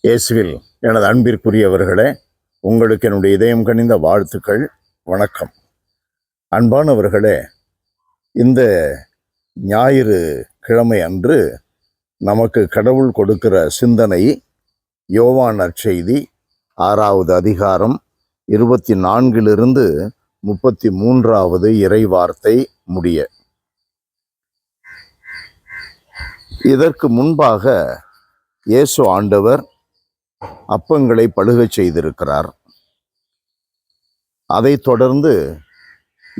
இயேசுவில் எனது அன்பிற்குரியவர்களே, உங்களுக்கு என்னுடைய இதயம் கனிந்த வாழ்த்துக்கள். வணக்கம். அன்பானவர்களே, இந்த ஞாயிறு கிழமை அன்று நமக்கு கடவுள் கொடுக்கிற சிந்தனை யோவான் நற்செய்தி 6வது அதிகாரம் 24 33 இறைவார்த்தை முடிய. இதற்கு முன்பாக இயேசு ஆண்டவர் அப்பங்களை பழுகச் செய்திருக்கிறார். அதைத் தொடர்ந்து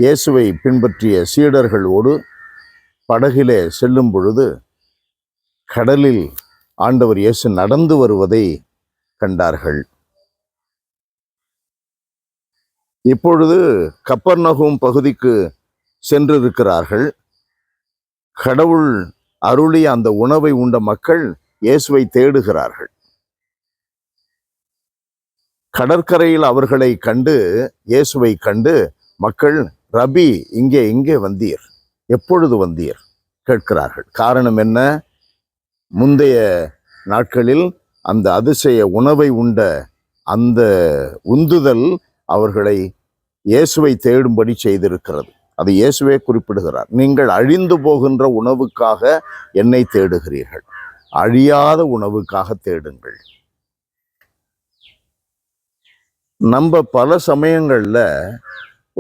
இயேசுவை பின்பற்றிய சீடர்களோடு படகிலே செல்லும் பொழுது கடலில் ஆண்டவர் இயேசு நடந்து வருவதை கண்டார்கள். இப்பொழுது கப்பர்நகூம் பகுதிக்கு சென்றிருக்கிறார்கள். கடவுள் அருளிய அந்த உணவை உண்ட மக்கள் இயேசுவை தேடுகிறார்கள். கடற்கரையில் அவர்களை கண்டு, இயேசுவை கண்டு மக்கள், ரபி, இங்கே வந்தீர், எப்பொழுது வந்தீர் கேட்கிறார்கள். காரணம் என்ன? முந்தைய நாட்களில் அந்த அதிசய உணவை உண்ட அந்த உந்துதல் அவர்களை இயேசுவை தேடும்படி செய்திருக்கிறது. அது இயேசுவே குறிப்பிடுகிறார். நீங்கள் அழிந்து போகின்ற உணவுக்காக என்னை தேடுகிறீர்கள், அழியாத உணவுக்காக தேடுங்கள். நம்ம பல சமயங்களில்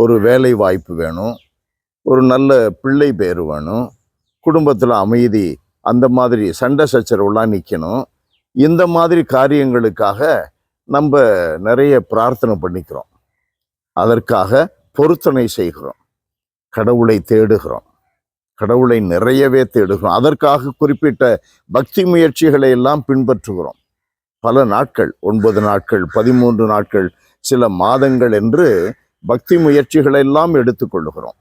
ஒரு வேலை வாய்ப்பு வேணும், ஒரு நல்ல பிள்ளை பேர் வேணும், குடும்பத்தில் அமைதி, அந்த மாதிரி சண்டை சச்சரவுலாம் நிற்கணும். இந்த மாதிரி காரியங்களுக்காக நம்ம நிறைய பிரார்த்தனை பண்ணிக்கிறோம். அதற்காக பொருத்தனை செய்கிறோம், கடவுளை தேடுகிறோம், கடவுளை நிறையவே தேடுகிறோம். அதற்காக குறிப்பிட்ட பக்தி முயற்சிகளை எல்லாம் பின்பற்றுகிறோம். பல நாட்கள், 9 நாட்கள், 13 நாட்கள், சில மாதங்கள் என்று பக்தி முயற்சிகளை எல்லாம் எடுத்துக்கொள்ளுகிறோம்.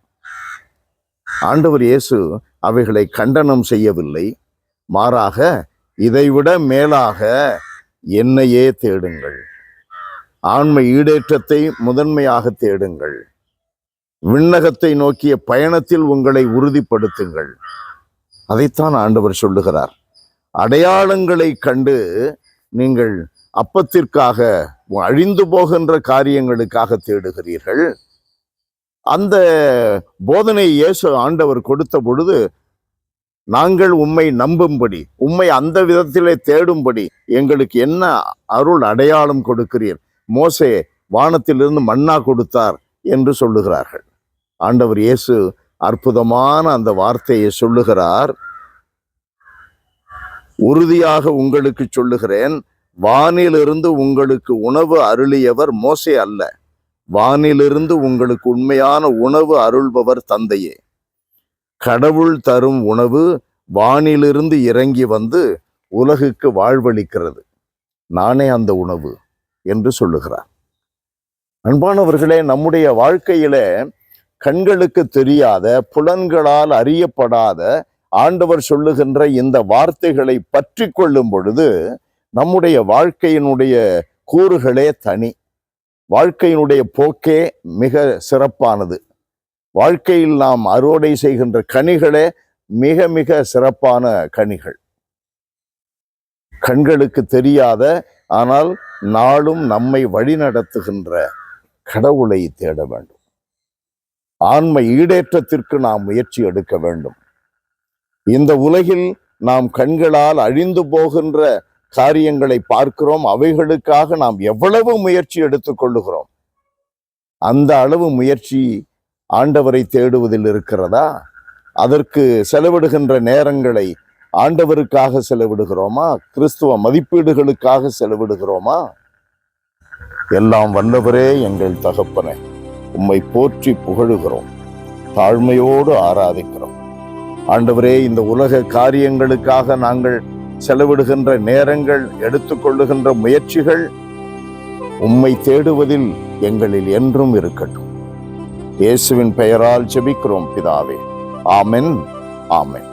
ஆண்டவர் இயேசு அவைகளை கண்டனம் செய்யவில்லை. மாறாக, இதைவிட மேலாக என்னையே தேடுங்கள், ஆன்ம ஈடேற்றத்தை முதன்மையாக தேடுங்கள், விண்ணகத்தை நோக்கிய பயணத்தில் உங்களை உறுதிப்படுத்துங்கள். அதைத்தான் ஆண்டவர் சொல்லுகிறார். அடையாளங்களை கண்டு நீங்கள் அப்பத்திற்காக, அழிந்து போகின்ற காரியங்களுக்காக தேடுகிறீர்கள். அந்த போதனை இயேசு ஆண்டவர் கொடுத்த பொழுது, நாங்கள் உம்மை நம்பும்படி, உம்மை அந்த விதத்திலே தேடும்படி எங்களுக்கு என்ன அருள் அடையாளம் கொடுக்கிறீர்? மோசே வானத்திலிருந்து மன்னா கொடுத்தார் என்று சொல்லுகிறார்கள். ஆண்டவர் இயேசு அற்புதமான அந்த வார்த்தையை சொல்லுகிறார். உறுதியாக உங்களுக்கு சொல்லுகிறேன், வானிலிருந்து உங்களுக்கு உணவு அருளியவர் மோசே அல்ல, வானிலிருந்து உங்களுக்கு உண்மையான உணவு அருள்பவர் தந்தையே. கடவுள் தரும் உணவு வானிலிருந்து இறங்கி வந்து உலகுக்கு வாழ்வளிக்கிறது. நானே அந்த உணவு என்று சொல்லுகிறார். அன்பானவர்களே, நம்முடைய வாழ்க்கையில கண்களுக்கு தெரியாத, புலன்களால் அறியப்படாத ஆண்டவர் சொல்லுகின்ற இந்த வார்த்தைகளை பற்றி கொள்ளும் பொழுது நம்முடைய வாழ்க்கையினுடைய கூறுகளே தனி, வாழ்க்கையினுடைய போக்கே மிக சிறப்பானது. வாழ்க்கையில் நாம் அறுவடை செய்கின்ற கனிகளே மிக மிக சிறப்பான கனிகள். கண்களுக்கு தெரியாத, ஆனால் நாளும் நம்மை வழிநடத்துகின்ற கடவுளை தேட வேண்டும். ஆன்ம ஈடேற்றத்திற்கு நாம் முயற்சி எடுக்க வேண்டும். இந்த உலகில் நாம் கண்களால் அழிந்து போகின்ற காரியங்களை பார்க்கிறோம். அவைகளுக்காக நாம் எவ்வளவு முயற்சி எடுத்துக்கொள்ளுகிறோம்? அந்த அளவு முயற்சி ஆண்டவரை தேடுவதில் இருக்கிறதா? அதற்கு செலவிடுகின்ற நேரங்களை ஆண்டவருக்காக செலவிடுகிறோமா? கிறிஸ்துவ மதிப்பீடுகளுக்காக செலவிடுகிறோமா? எல்லாம் வல்லவரே, எங்கள் தகப்பனே, உம்மை போற்றி புகழுகிறோம், தாழ்மையோடு ஆராதிக்கிறோம். ஆண்டவரே, இந்த உலக காரியங்களுக்காக நாங்கள் செலவிடுகின்ற நேரங்கள், எடுத்துக்கொள்ளுகின்ற முயற்சிகள் உம்மை தேடுவதில் எங்களில் என்றும் இருக்கட்டும். இயேசுவின் பெயரால் ஜெபிக்கிறோம் பிதாவே. ஆமென், ஆமென்.